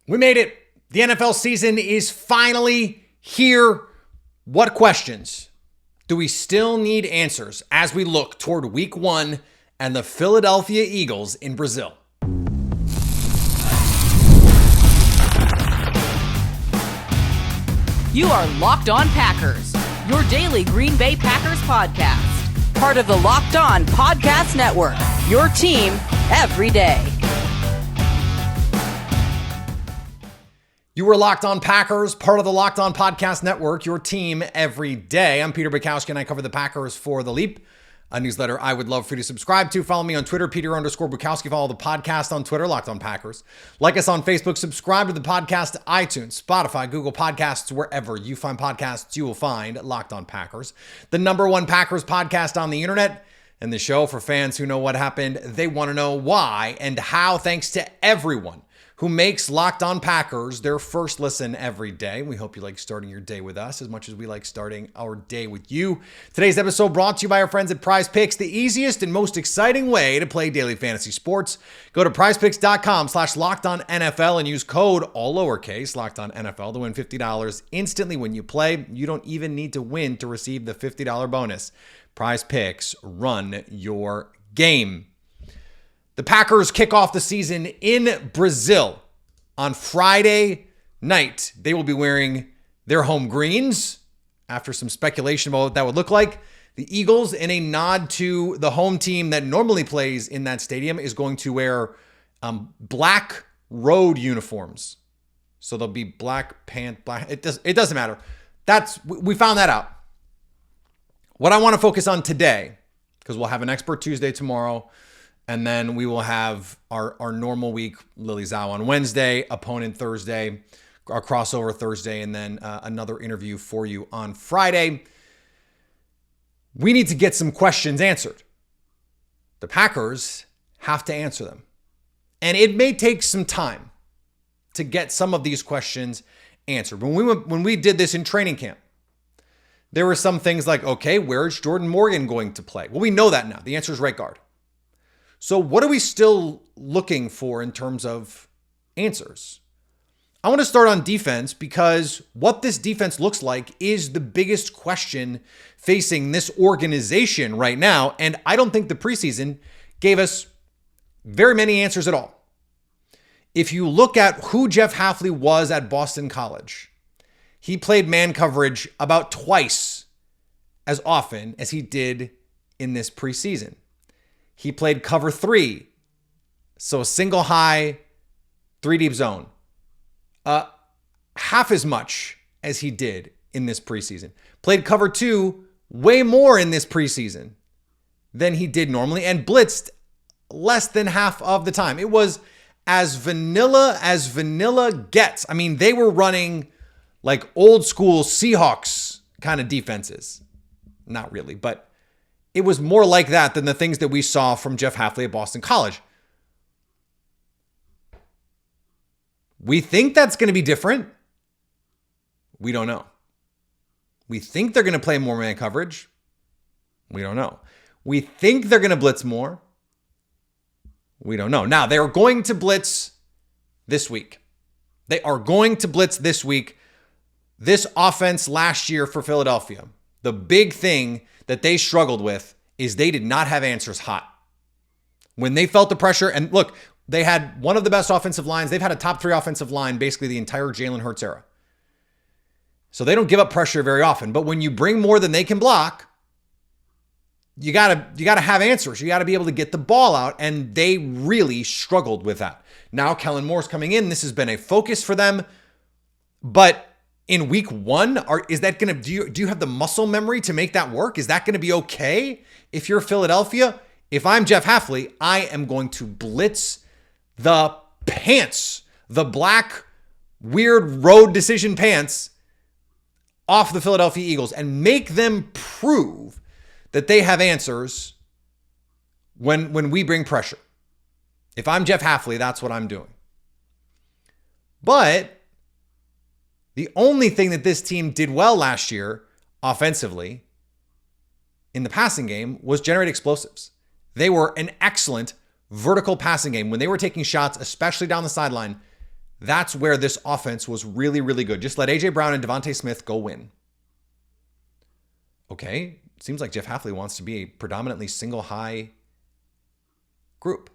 We made it. The NFL season is finally here. What questions do we still need answers as we look toward week 1 and the Philadelphia Eagles in Brazil? You are Locked On Packers, your daily Green Bay Packers podcast. Part of the Locked On Podcast Network, your team every day. You were Locked On Packers, part of the Locked On Podcast Network, your team every day. I'm Peter Bukowski, and I cover the Packers for The Leap, a newsletter I would love for you to subscribe to. Follow me on Twitter, Peter_Bukowski. Follow the podcast on Twitter, Locked On Packers. Like us on Facebook. Subscribe to the podcast, iTunes, Spotify, Google Podcasts, wherever you find podcasts, you will find Locked On Packers, the #1 Packers podcast on the internet, and the show for fans who know what happened. They want to know why and how, thanks to everyone who makes Locked On Packers their first listen every day. We hope you like starting your day with us as much as we like starting our day with you. Today's episode brought to you by our friends at PrizePicks, the easiest and most exciting way to play daily fantasy sports. Go to prizepicks.com/LockedOnNFL and use code, all lowercase, LockedOnNFL to win $50 instantly when you play. You don't even need to win to receive the $50 bonus. PrizePicks, run your game. The Packers kick off the season in Brazil on Friday night. They will be wearing their home greens after some speculation about what that would look like. The Eagles, in a nod to the home team that normally plays in that stadium, is going to wear black road uniforms. So they'll be black. It doesn't matter. We found that out. What I want to focus on today, because we'll have an Expert Tuesday tomorrow, and then we will have our normal week, Lily Zhao on Wednesday, opponent Thursday, our crossover Thursday, and then another interview for you on Friday. We need to get some questions answered. The Packers have to answer them. And it may take some time to get some of these questions answered. When we did this in training camp, there were some things like, okay, where is Jordan Morgan going to play? Well, we know that now. The answer is right guard. So what are we still looking for in terms of answers? I want to start on defense because what this defense looks like is the biggest question facing this organization right now. And I don't think the preseason gave us very many answers at all. If you look at who Jeff Hafley was at Boston College, he played man coverage about twice as often as he did in this preseason. He played cover 3, so a single high, 3 deep zone. Half as much as he did in this preseason. Played cover 2 way more in this preseason than he did normally, and blitzed less than half of the time. It was as vanilla gets. I mean, they were running like old school Seahawks kind of defenses. Not really, but it was more like that than the things that we saw from Jeff Hafley at Boston College. We think that's going to be different. We don't know. We think they're going to play more man coverage. We don't know. We think they're going to blitz more. We don't know. Now, they are going to blitz this week. They are going to blitz this week. This offense last year for Philadelphia, the big thing that they struggled with is they did not have answers hot. When they felt the pressure, and look, they had one of the best offensive lines. They've had a top 3 offensive line basically the entire Jalen Hurts era. So they don't give up pressure very often. But when you bring more than they can block, you gotta have answers. You gotta be able to get the ball out, and they really struggled with that. Now Kellen Moore's coming in. This has been a focus for them, but in week 1, is that going to, do you have the muscle memory to make that work? Is that going to be okay if you're Philadelphia? If I'm Jeff Hafley, I am going to blitz the pants, the black, weird road decision pants off the Philadelphia Eagles and make them prove that they have answers when we bring pressure. If I'm Jeff Hafley, that's what I'm doing. But the only thing that this team did well last year offensively in the passing game was generate explosives. They were an excellent vertical passing game. When they were taking shots, especially down the sideline, That's where this offense was really, really good. Just let A.J. Brown and Devontae Smith go win. Okay, seems like Jeff Hafley wants to be a predominantly single high group.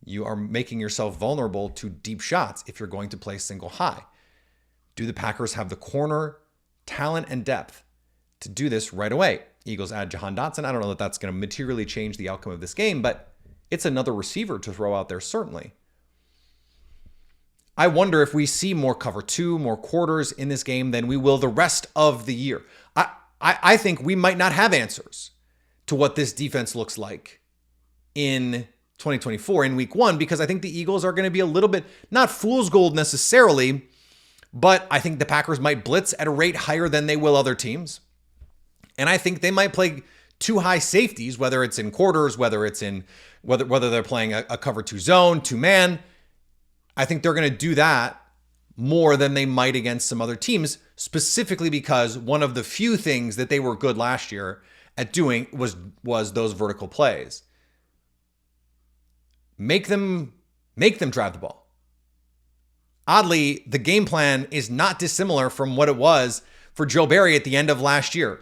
You are making yourself vulnerable to deep shots if you're going to play single high. Do the Packers have the corner, talent, and depth to do this right away? Eagles add Jahan Dotson. I don't know that that's going to materially change the outcome of this game, but it's another receiver to throw out there, certainly. I wonder if we see more cover two, more quarters in this game than we will the rest of the year. I think we might not have answers to what this defense looks like in 2024 in week one, because I think the Eagles are going to be a little bit, not fool's gold necessarily, but I think the Packers might blitz at a rate higher than they will other teams. And I think they might play two high safeties, whether it's in quarters, whether they're playing a cover two zone, two man. I think they're going to do that more than they might against some other teams, specifically because one of the few things that they were good last year at doing was those vertical plays. Make them drive the ball. Oddly, the game plan is not dissimilar from what it was for Joe Barry at the end of last year.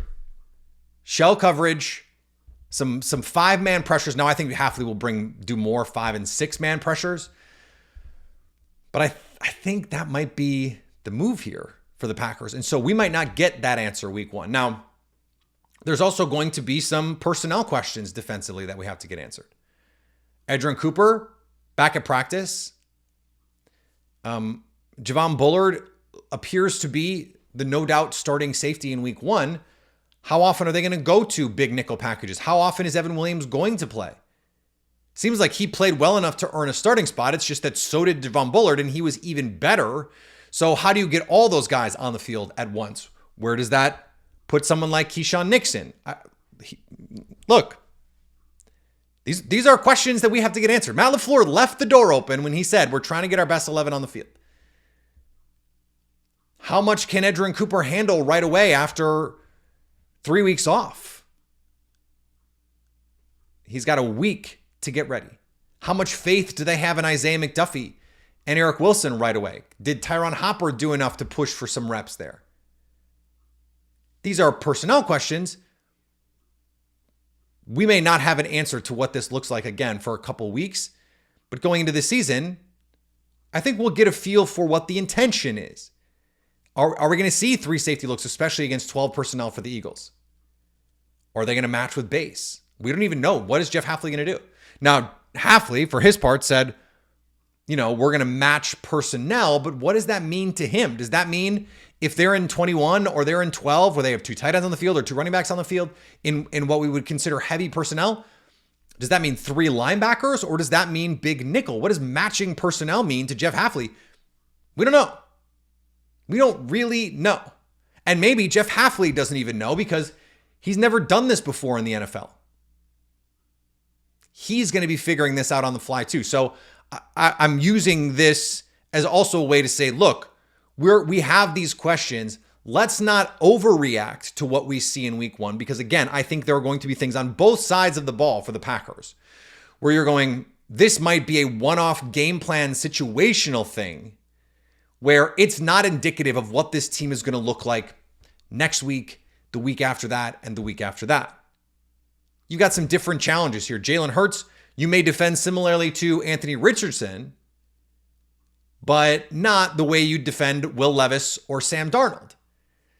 Shell coverage, some 5-man pressures. Now I think Hafley will do more 5 and 6-man pressures. But I think that might be the move here for the Packers. And so we might not get that answer week one. Now, there's also going to be some personnel questions defensively that we have to get answered. Edgerrin Cooper, back at practice. Javon Bullard appears to be the no doubt starting safety in week one. How often are they going to go to big nickel packages? How often is Evan Williams going to play? Seems like he played well enough to earn a starting spot. It's just that so did Javon Bullard, and he was even better. So how do you get all those guys on the field at once? Where does that put someone like Keyshawn Nixon? Look, these are questions that we have to get answered. Matt LaFleur left the door open when he said, we're trying to get our best 11 on the field. How much can Edgerrin Cooper handle right away after 3 weeks off? He's got a week to get ready. How much faith do they have in Isaiah McDuffie and Eric Wilson right away? Did Tyron Hopper do enough to push for some reps there? These are personnel questions. We may not have an answer to what this looks like again for a couple weeks, but going into the season, I think we'll get a feel for what the intention is. Are we going to see 3 safety looks, especially against 12 personnel for the Eagles? Or are they going to match with base? We don't even know. What is Jeff Hafley going to do? Now, Hafley, for his part, said, we're going to match personnel, but what does that mean to him? Does that mean if they're in 21 or they're in 12, where they have 2 tight ends on the field or 2 running backs on the field in what we would consider heavy personnel, does that mean 3 linebackers or does that mean big nickel? What does matching personnel mean to Jeff Hafley? We don't know. We don't really know. And maybe Jeff Hafley doesn't even know because he's never done this before in the NFL. He's going to be figuring this out on the fly too. So I'm using this as also a way to say, look, we have these questions. Let's not overreact to what we see in week one, because again, I think there are going to be things on both sides of the ball for the Packers where you're going, this might be a one-off game plan situational thing where it's not indicative of what this team is going to look like next week, the week after that, and the week after that. You got some different challenges here. Jalen Hurts, you may defend similarly to Anthony Richardson, but not the way you defend Will Levis or Sam Darnold.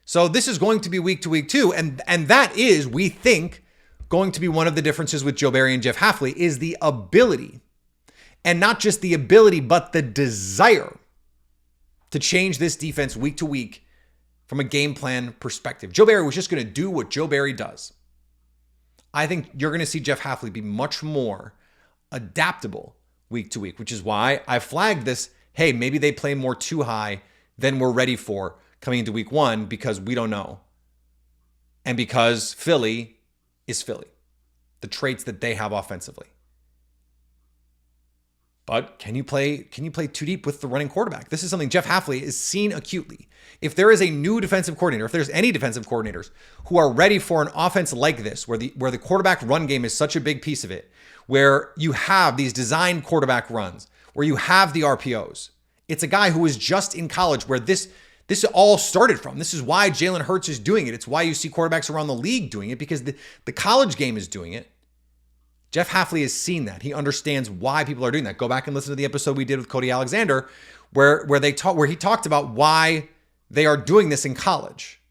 So this is going to be week to week too. And that is, we think, going to be one of the differences with Joe Barry and Jeff Hafley is the ability, and not just the ability, but the desire to change this defense week to week from a game plan perspective. Joe Barry was just going to do what Joe Barry does. I think you're going to see Jeff Hafley be much more adaptable week to week, which is why I flagged this. Hey, maybe they play more too high than we're ready for coming into week one because we don't know. And because Philly is Philly, the traits that they have offensively. But can you play too deep with the running quarterback? This is something Jeff Hafley is seen acutely. If there is a new defensive coordinator, if there's any defensive coordinators who are ready for an offense like this, where the quarterback run game is such a big piece of it, where you have these designed quarterback runs, where you have the RPOs, It's a guy who was just in college where this all started from. This is why Jalen Hurts is doing it. It's why you see quarterbacks around the league doing it, because the college game is doing it. Jeff Hafley has seen that. He understands why people are doing that. Go back and listen to the episode we did with Cody Alexander where he talked about why they are doing this in college.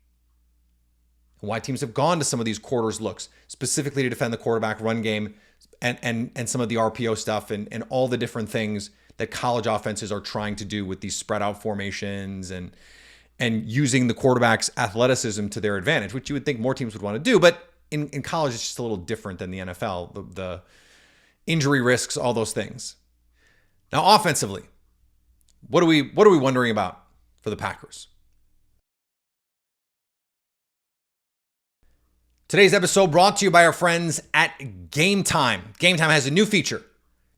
Why teams have gone to some of these quarters looks specifically to defend the quarterback run game and some of the RPO stuff and all the different things that college offenses are trying to do with these spread out formations and using the quarterback's athleticism to their advantage, which you would think more teams would want to do. But in college, it's just a little different than the NFL, the injury risks, all those things. Now, offensively, what are we wondering about for the Packers? Today's episode brought to you by our friends at Game Time. Game Time has a new feature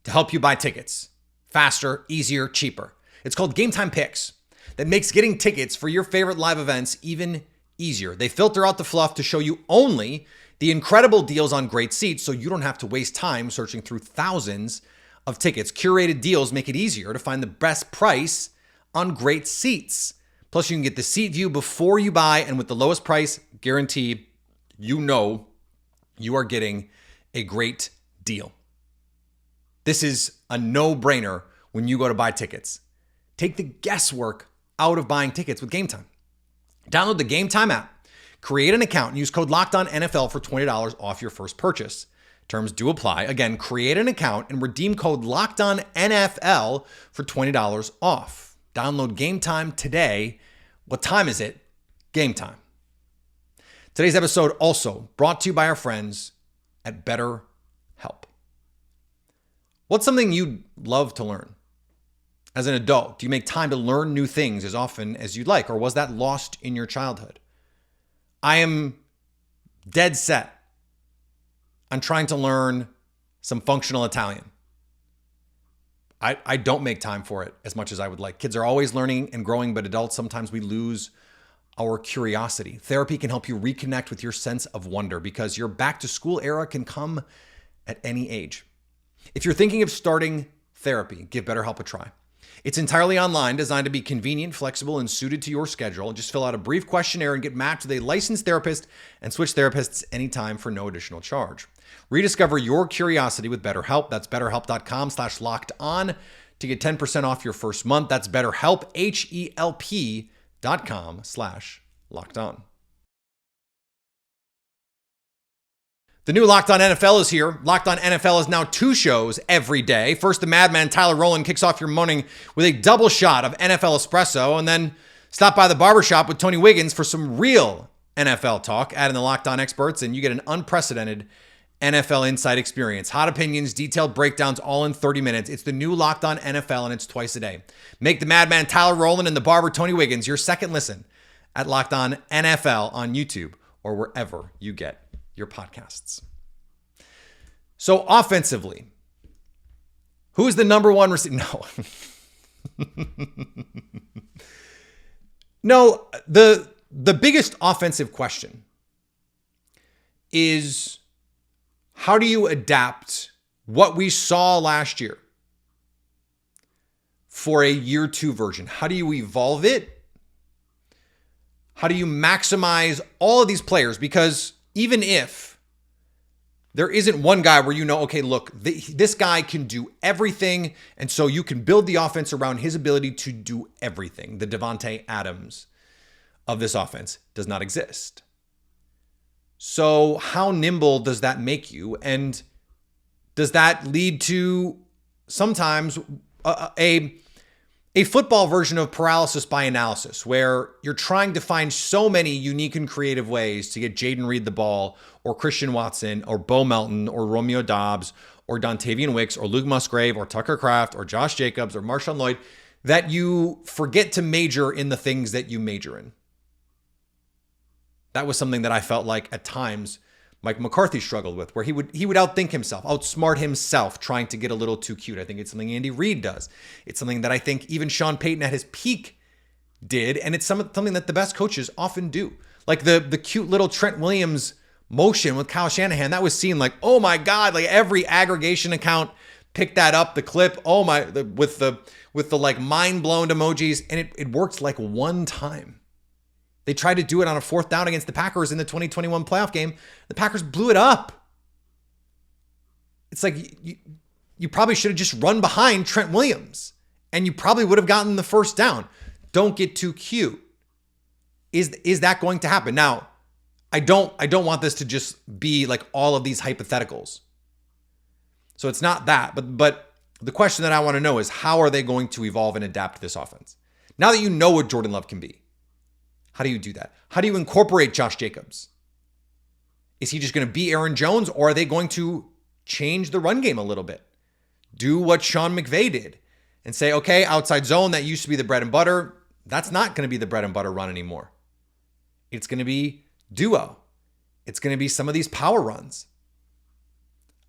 to help you buy tickets faster, easier, cheaper. It's called Game Time Picks that makes getting tickets for your favorite live events even easier. They filter out the fluff to show you only the incredible deals on great seats so you don't have to waste time searching through thousands of tickets. Curated deals make it easier to find the best price on great seats. Plus, you can get the seat view before you buy, and with the lowest price guarantee, you know you are getting a great deal. This is a no-brainer when you go to buy tickets. Take the guesswork out of buying tickets with Game Time. Download the Game Time app, create an account, and use code LOCKEDONNFL for $20 off your first purchase. Terms do apply. Again, create an account and redeem code LOCKEDONNFL for $20 off. Download Game Time today. What time is it? Game Time. Today's episode also brought to you by our friends at BetterHelp. What's something you'd love to learn? As an adult, do you make time to learn new things as often as you'd like, or was that lost in your childhood? I am dead set on trying to learn some functional Italian. I don't make time for it as much as I would like. Kids are always learning and growing, but adults, sometimes we lose our curiosity. Therapy can help you reconnect with your sense of wonder because your back to school era can come at any age. If you're thinking of starting therapy, give BetterHelp a try. It's entirely online, designed to be convenient, flexible, and suited to your schedule. Just fill out a brief questionnaire and get matched with a licensed therapist and switch therapists anytime for no additional charge. Rediscover your curiosity with BetterHelp. That's betterhelp.com/lockedon to get 10% off your first month. That's BetterHelp, HELP.com/lockedon. The new Locked On NFL is here. Locked On NFL is now 2 shows every day. First, the madman Tyler Rowland kicks off your morning with a double shot of NFL espresso, and then stop by the barbershop with Tony Wiggins for some real NFL talk. Add in the Locked On experts, and you get an unprecedented NFL insight experience. Hot opinions, detailed breakdowns, all in 30 minutes. It's the new Locked On NFL, and it's twice a day. Make the madman Tyler Rowland and the barber Tony Wiggins your second listen at Locked On NFL on YouTube or wherever you get your podcasts. So offensively, who is the number one receiver? No, the biggest offensive question is, how do you adapt what we saw last year for a year 2 version? How do you evolve it? How do you maximize all of these players? Because even if there isn't one guy where you know, okay, look, this guy can do everything, and so you can build the offense around his ability to do everything. The Devontae Adams of this offense does not exist. So how nimble does that make you? And does that lead to sometimes a football version of paralysis by analysis, where you're trying to find so many unique and creative ways to get Jaden Reed the ball, or Christian Watson, or Bo Melton, or Romeo Doubs, or Dontavian Wicks, or Luke Musgrave, or Tucker Kraft, or Josh Jacobs, or Marshawn Lloyd, that you forget to major in the things that you major in. That was something that I felt like at times Mike McCarthy struggled with, where he would outthink himself, outsmart himself, trying to get a little too cute. I think it's something Andy Reid does. It's something that I think even Sean Payton at his peak did, and it's something that the best coaches often do. Like the cute little Trent Williams motion with Kyle Shanahan, that was seen like, oh my God, like every aggregation account picked that up, the clip, with the like mind-blown emojis, and it worked like one time. They tried to do it on a 4th down against the Packers in the 2021 playoff game. The Packers blew it up. It's like you probably should have just run behind Trent Williams, and you probably would have gotten the first down. Don't get too cute. Is that going to happen? Now, I don't want this to just be like all of these hypotheticals. So it's not that, but the question that I want to know is, how are they going to evolve and adapt this offense? Now that you know what Jordan Love can be, how do you do that? How do you incorporate Josh Jacobs? Is he just going to be Aaron Jones, or are they going to change the run game a little bit? Do what Sean McVay did and say, okay, outside zone, that used to be the bread and butter. That's not going to be the bread and butter run anymore. It's going to be duo. It's going to be some of these power runs.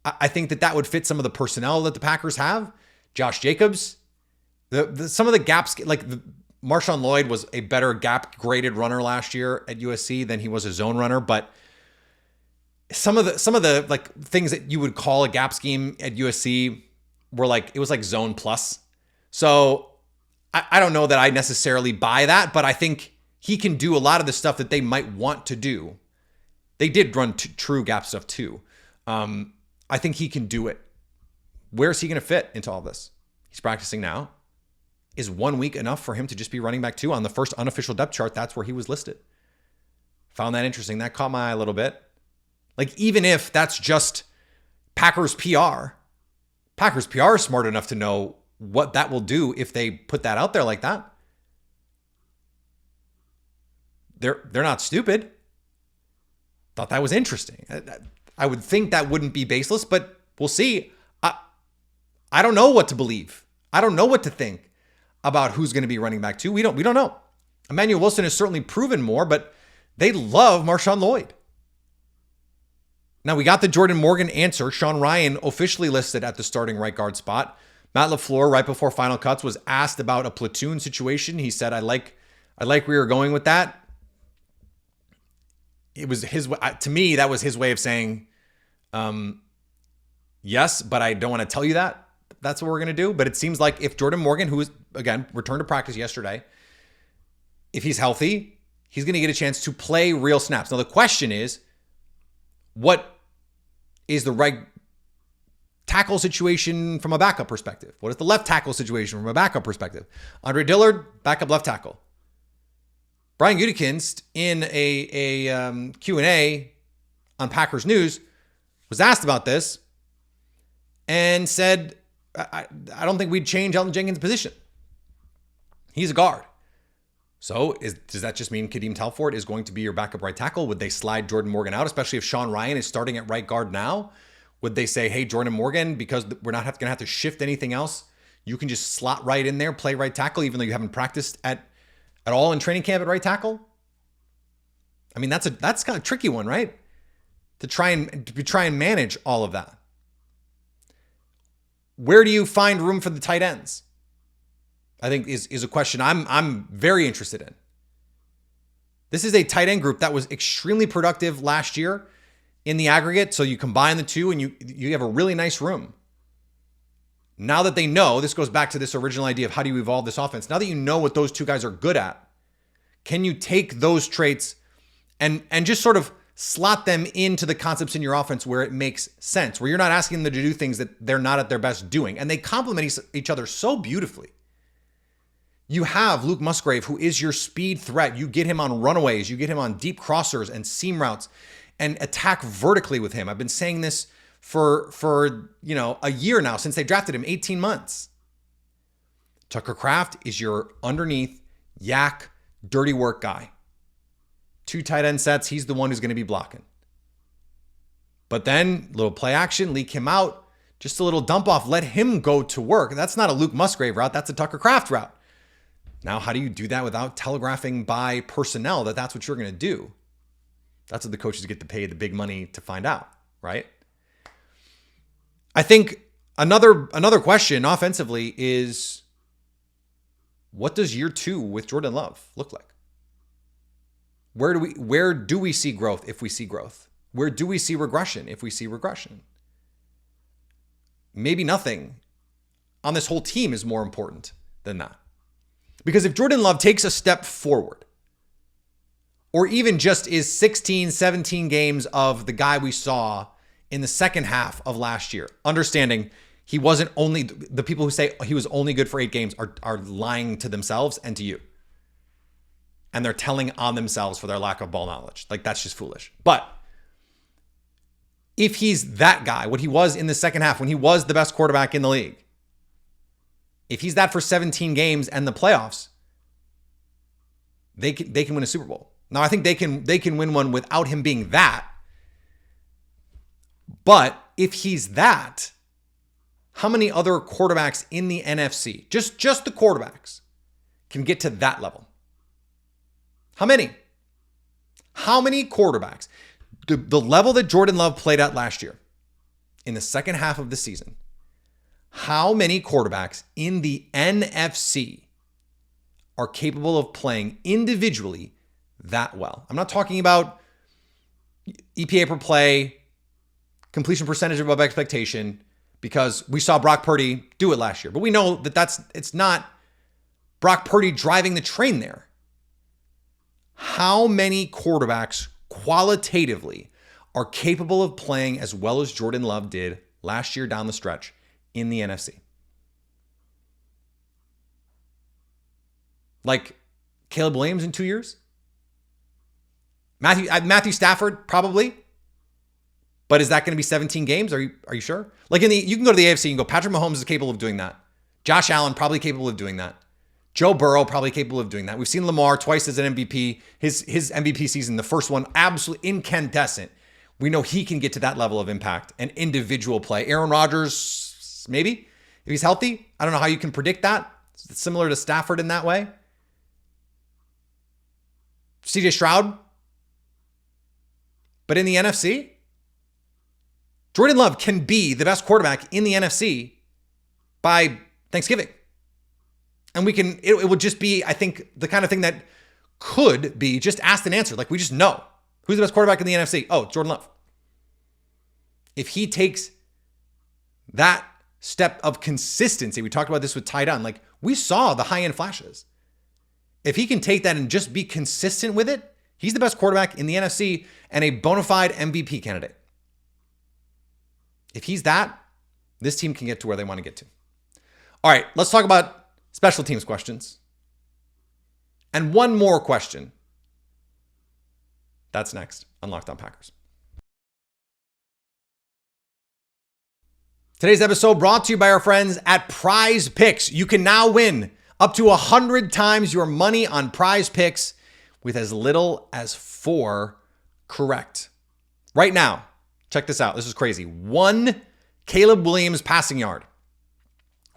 I think that would fit some of the personnel that the Packers have. Josh Jacobs, some of the gaps, like Marshawn Lloyd was a better gap graded runner last year at USC than he was a zone runner, but some of the like things that you would call a gap scheme at USC were like, it was like zone plus. So I don't know that I necessarily buy that, but I think he can do a lot of the stuff that they might want to do. They did run true gap stuff too. I think he can do it. Where's he going to fit into all this? He's practicing now. Is 1 week enough for him to just be running back 2? On the first unofficial depth chart, that's where he was listed. Found that interesting. That caught my eye a little bit. Like, even if that's just Packers PR is smart enough to know what that will do if they put that out there like that. They're not stupid. Thought that was interesting. I would think that wouldn't be baseless, but we'll see. I don't know what to believe. I don't know what to think about who's going to be running back 2. We don't know. Emmanuel Wilson has certainly proven more, but they love Marshawn Lloyd. Now, we got the Jordan Morgan answer. Sean Ryan officially listed at the starting right guard spot. Matt LaFleur, right before final cuts, was asked about a platoon situation. He said, I like where you're going with that. It was to me, that was his way of saying, yes, but I don't want to tell you that. That's what we're going to do. But it seems like if Jordan Morgan, who is, again, returned to practice yesterday, if he's healthy, he's going to get a chance to play real snaps. Now, the question is, what is the right tackle situation from a backup perspective? What is the left tackle situation from a backup perspective? Andre Dillard, backup left tackle. Brian Gutekunst, in a Q&A on Packers News, was asked about this and said, I don't think we'd change Elton Jenkins' position. He's a guard. So does that just mean Kadeem Telford is going to be your backup right tackle? Would they slide Jordan Morgan out, especially if Sean Ryan is starting at right guard now? Would they say, hey, Jordan Morgan, because we're not going to have to shift anything else, you can just slot right in there, play right tackle, even though you haven't practiced at all in training camp at right tackle? I mean, that's kind of a tricky one, right? To try and manage all of that. Where do you find room for the tight ends? I think is a question I'm very interested in. This is a tight end group that was extremely productive last year in the aggregate. So you combine the two and you have a really nice room. Now that they know, this goes back to this original idea of how do you evolve this offense. Now that you know what those two guys are good at, can you take those traits and just sort of slot them into the concepts in your offense where it makes sense, where you're not asking them to do things that they're not at their best doing. And they complement each other so beautifully. You have Luke Musgrave, who is your speed threat. You get him on runaways. You get him on deep crossers and seam routes and attack vertically with him. I've been saying this for a year now, since they drafted him, 18 months. Tucker Kraft is your underneath yak, dirty work guy. 2 tight end sets. He's the one who's going to be blocking. But then little play action, leak him out, just a little dump off, let him go to work. That's not a Luke Musgrave route. That's a Tucker Kraft route. Now, how do you do that without telegraphing by personnel that that's what you're going to do? That's what the coaches get to pay the big money to find out, right? I think another question offensively is, what does year 2 with Jordan Love look like? Where do we see growth if we see growth? Where do we see regression if we see regression? maybe nothing on this whole team is more important than that. Because if Jordan Love takes a step forward, or even just is 16, 17 games of the guy we saw in the second half of last year, understanding he wasn't only, the people who say he was only good for 8 games are lying to themselves and to you. And they're telling on themselves for their lack of ball knowledge. Like, that's just foolish. But if he's that guy, what he was in the second half, when he was the best quarterback in the league, if he's that for 17 games and the playoffs, they can win a Super Bowl. Now, I think they can win one without him being that. But if he's that, how many other quarterbacks in the NFC, just the quarterbacks, can get to that level? How many? How many quarterbacks? The level that Jordan Love played at last year, in the second half of the season, how many quarterbacks in the NFC are capable of playing individually that well? I'm not talking about EPA per play, completion percentage above expectation, because we saw Brock Purdy do it last year. But we know that it's not Brock Purdy driving the train there. How many quarterbacks qualitatively are capable of playing as well as Jordan Love did last year down the stretch in the NFC? Like Caleb Williams in 2 years? Matthew Stafford, probably. But is that going to be 17 games? Are you sure? Like you can go to the AFC and go, Patrick Mahomes is capable of doing that. Josh Allen, probably capable of doing that. Joe Burrow, probably capable of doing that. We've seen Lamar twice as an MVP. His MVP season, the first one, absolutely incandescent. We know he can get to that level of impact and individual play. Aaron Rodgers, maybe, if he's healthy. I don't know how you can predict that. It's similar to Stafford in that way. CJ Stroud. But in the NFC, Jordan Love can be the best quarterback in the NFC by Thanksgiving. And it would just be, I think, the kind of thing that could be just asked and answered. Like, we just know who's the best quarterback in the NFC. Oh, it's Jordan Love. If he takes that step of consistency, we talked about this with Ty Dunn, like we saw the high-end flashes. If he can take that and just be consistent with it, he's the best quarterback in the NFC and a bona fide MVP candidate. If he's that, this team can get to where they want to get to. All right, let's talk about special teams questions. And one more question. That's next on Locked On Packers. Today's episode brought to you by our friends at PrizePicks. You can now win up to 100 times your money on PrizePicks with as little as 4 correct. Right now, check this out. This is crazy. 1 Caleb Williams passing yard.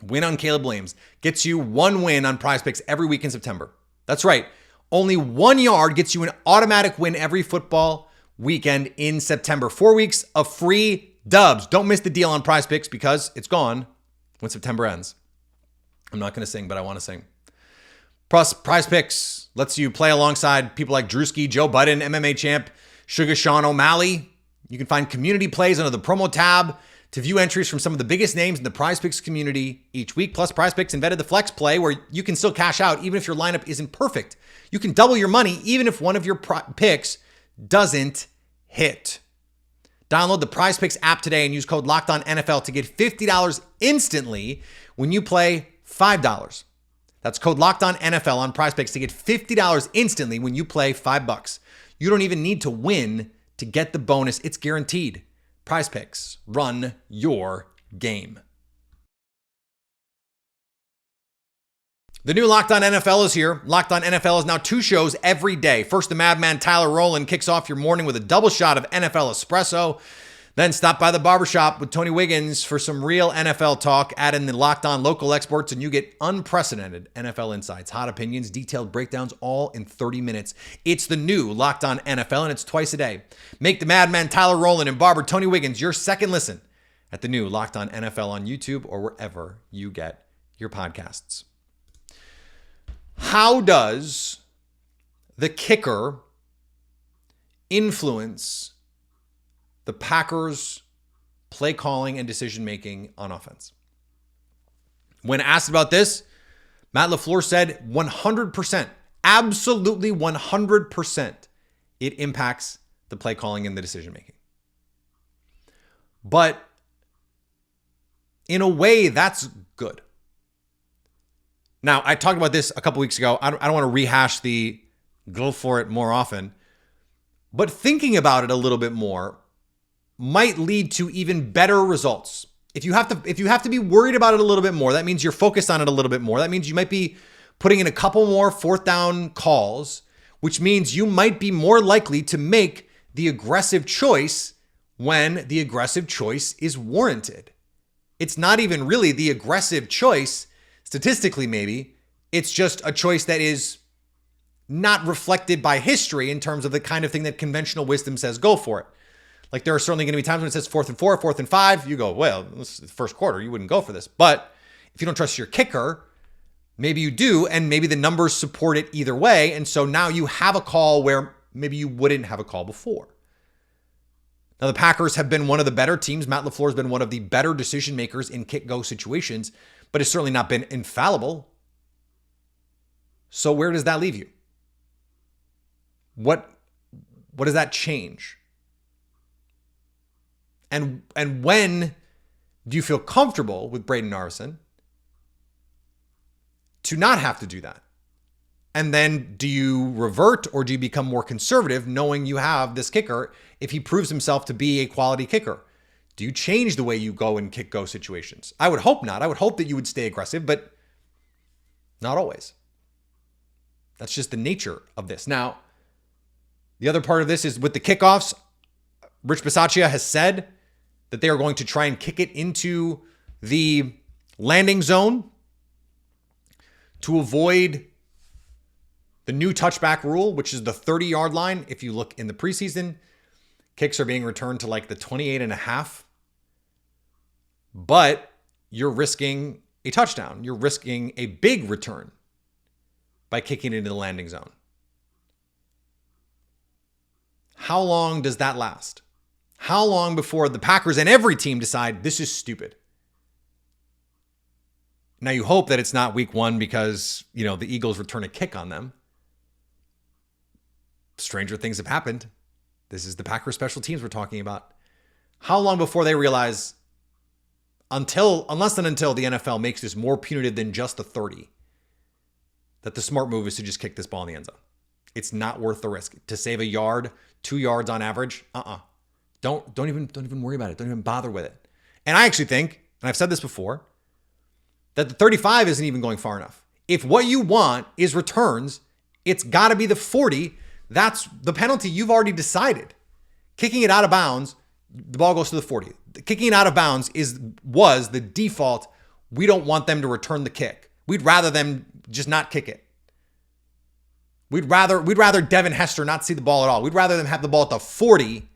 Win on Caleb Williams gets you 1 win on PrizePicks every week in September. That's right. Only 1 yard gets you an automatic win every football weekend in September. 4 weeks of free dubs. Don't miss the deal on PrizePicks because it's gone when September ends. I'm not going to sing, but I want to sing. Plus, PrizePicks lets you play alongside people like Drewski, Joe Budden, MMA champ, Sugar Sean O'Malley. You can find community plays under the promo tab to view entries from some of the biggest names in the PrizePicks community each week. Plus, PrizePicks invented the flex play where you can still cash out even if your lineup isn't perfect. You can double your money even if one of your picks doesn't hit. Download the PrizePicks app today and use code LOCKEDONNFL to get $50 instantly when you play $5. That's code LOCKEDONNFL on PrizePicks to get $50 instantly when you play $5. You don't even need to win to get the bonus. It's guaranteed. PrizePicks, run your game. The new Locked On NFL is here. Locked On NFL is now 2 shows every day. First, the madman Tyler Rowland kicks off your morning with a double shot of NFL espresso. Then stop by the barbershop with Tony Wiggins for some real NFL talk. Add in the Locked On local experts and you get unprecedented NFL insights, hot opinions, detailed breakdowns, all in 30 minutes. It's the new Locked On NFL and it's twice a day. Make the madman Tyler Rowland and barber Tony Wiggins your second listen at the new Locked On NFL on YouTube or wherever you get your podcasts. How does the kicker influence the Packers' play calling and decision making on offense. When asked about this, Matt LaFleur said 100%, absolutely 100%, it impacts the play calling and the decision making. But in a way, that's good. Now, I talked about this a couple weeks ago. I don't want to rehash the go for it more often, but thinking about it a little bit more might lead to even better results. If you have to be worried about it a little bit more, that means you're focused on it a little bit more. That means you might be putting in a couple more fourth down calls, which means you might be more likely to make the aggressive choice when the aggressive choice is warranted. It's not even really the aggressive choice, statistically maybe. It's just a choice that is not reflected by history in terms of the kind of thing that conventional wisdom says go for it. Like there are certainly going to be times when it says 4th and 4, 4th and 5. You go, well, this is the first quarter. You wouldn't go for this. But if you don't trust your kicker, maybe you do, and maybe the numbers support it either way. And so now you have a call where maybe you wouldn't have a call before. Now, the Packers have been one of the better teams. Matt LaFleur has been one of the better decision makers in kick-go situations, but it's certainly not been infallible. So where does that leave you? What does that change? And when do you feel comfortable with Braden Narveson to not have to do that? And then do you revert or do you become more conservative knowing you have this kicker if he proves himself to be a quality kicker? Do you change the way you go in kick-go situations? I would hope not. I would hope that you would stay aggressive, but not always. That's just the nature of this. Now, the other part of this is with the kickoffs, Rich Bisaccia has said that they are going to try and kick it into the landing zone to avoid the new touchback rule, which is the 30-yard line. If you look in the preseason, kicks are being returned to like the 28.5. But you're risking a touchdown. You're risking a big return by kicking it into the landing zone. How long does that last? How long before the Packers and every team decide this is stupid? Now you hope that it's not week 1 because, the Eagles return a kick on them. Stranger things have happened. This is the Packers special teams we're talking about. How long before they realize, unless and until the NFL makes this more punitive than just the 30, that the smart move is to just kick this ball in the end zone? It's not worth the risk. To save a yard, 2 yards on average, Don't even worry about it. Don't even bother with it. And I actually think, and I've said this before, that the 35 isn't even going far enough. If what you want is returns, it's got to be the 40. That's the penalty you've already decided. Kicking it out of bounds, the ball goes to the 40. Kicking it out of bounds was the default. We don't want them to return the kick. We'd rather them just not kick it. We'd rather Devin Hester not see the ball at all. We'd rather them have the ball at the 40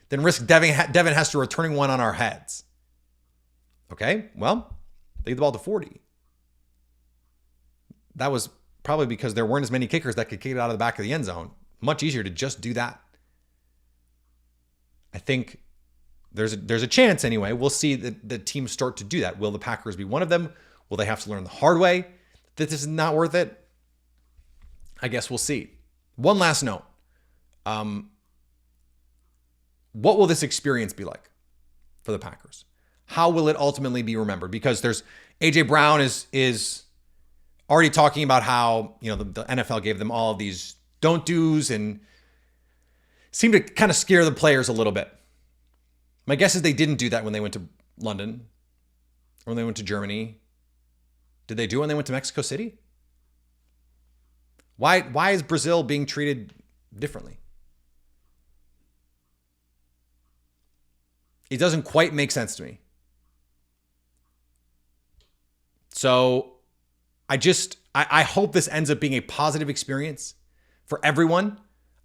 than risk Devin Hester returning one on our heads. Okay, well, they get the ball to 40. That was probably because there weren't as many kickers that could kick it out of the back of the end zone. Much easier to just do that. I think there's a chance anyway. We'll see the teams start to do that. Will the Packers be one of them? Will they have to learn the hard way that this is not worth it? I guess we'll see. One last note. What will this experience be like for the Packers? How will it ultimately be remembered? Because there's A.J. Brown is already talking about how, the NFL gave them all of these don't do's and seemed to kind of scare the players a little bit. My guess is they didn't do that when they went to London or when they went to Germany. Did they do it when they went to Mexico City? Why is Brazil being treated differently? It doesn't quite make sense to me. So I hope this ends up being a positive experience for everyone.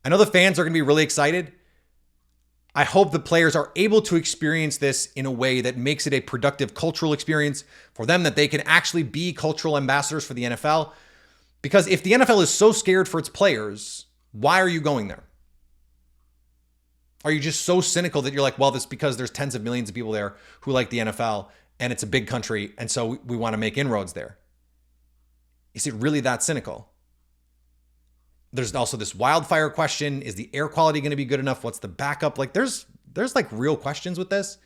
I know the fans are going to be really excited. I hope the players are able to experience this in a way that makes it a productive cultural experience for them, that they can actually be cultural ambassadors for the NFL. Because if the NFL is so scared for its players, why are you going there? Are you just so cynical that you're like, well, this because there's tens of millions of people there who like the NFL and it's a big country and so we want to make inroads there? Is it really that cynical? There's also this wildfire question. Is the air quality going to be good enough? What's the backup? Like there's like real questions with this.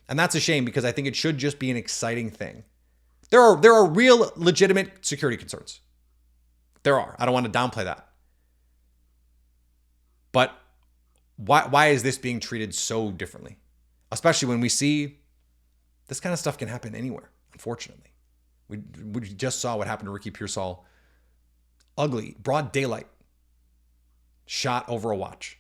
And that's a shame because I think it should just be an exciting thing. There are real legitimate security concerns. There are. I don't want to downplay that. But why is this being treated so differently? Especially when we see this kind of stuff can happen anywhere, unfortunately. We just saw what happened to Ricky Pearsall. Ugly, broad daylight. Shot over a watch.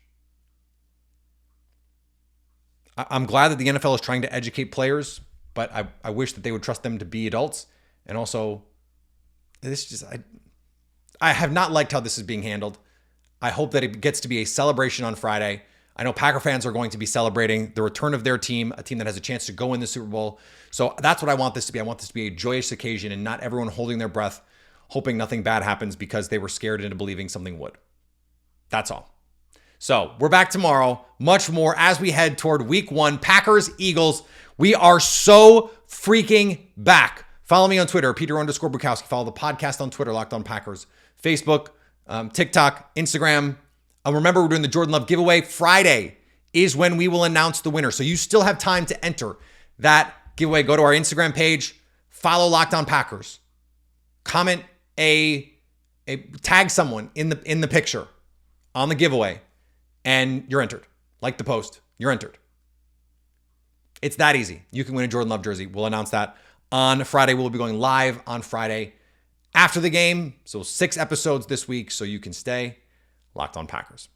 I'm glad that the NFL is trying to educate players, but I wish that they would trust them to be adults. And also, I have not liked how this is being handled. I hope that it gets to be a celebration on Friday. I know Packer fans are going to be celebrating the return of their team, a team that has a chance to go in the Super Bowl. So that's what I want this to be. I want this to be a joyous occasion and not everyone holding their breath, hoping nothing bad happens because they were scared into believing something would. That's all. So we're back tomorrow. Much more as we head toward week 1. Packers, Eagles. We are so freaking back. Follow me on Twitter, Peter_Bukowski. Follow the podcast on Twitter, Locked On Packers. Facebook, TikTok, Instagram. Remember, we're doing the Jordan Love giveaway. Friday is when we will announce the winner. So you still have time to enter that giveaway. Go to our Instagram page. Follow Locked On Packers. Comment tag someone in the picture on the giveaway. And you're entered. Like the post, you're entered. It's that easy. You can win a Jordan Love jersey. We'll announce that on Friday. We'll be going live on Friday after the game. So 6 episodes this week so you can stay Locked On Packers.